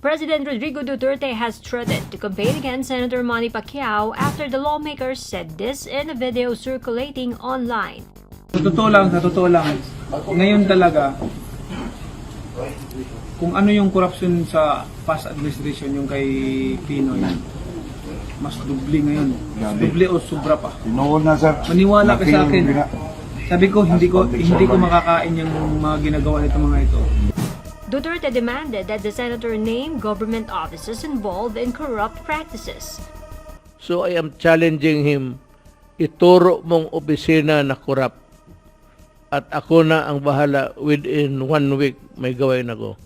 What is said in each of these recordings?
President Rodrigo Duterte has threatened to campaign against Senator Manny Pacquiao after the lawmaker said this in a video circulating online. Sa totoo lang, ngayon talaga, kung ano yung corruption sa past administration, yung kay Pinoy, mas dubli ngayon. Dubli o sobra pa. Maniwala ka sa akin. Sabi ko, hindi ko makakain yung mga ginagawa nito mga ito. Duterte demanded that the senator name government offices involved in corrupt practices. So I am challenging him, ituro mong opisina na corrupt at ako na ang bahala within 1 week may gawin ako.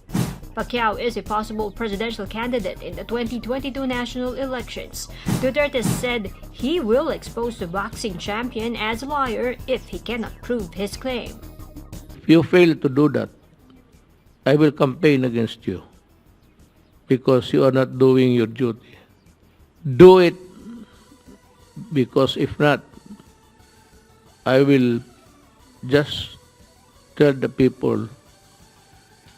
Pacquiao is a possible presidential candidate in the 2022 national elections. Duterte said he will expose the boxing champion as a liar if he cannot prove his claim. If you fail to do that, I will campaign against you because you are not doing your duty. Do it, because if not, I will just tell the people,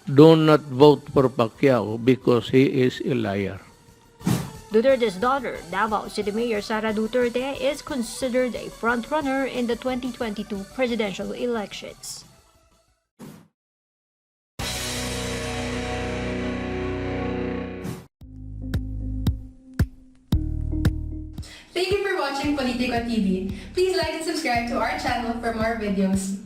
do not vote for Pacquiao because he is a liar. Duterte's daughter, Davao City Mayor Sara Duterte, is considered a frontrunner in the 2022 presidential elections. Thank you for watching Politico TV. Please like and subscribe to our channel for more videos.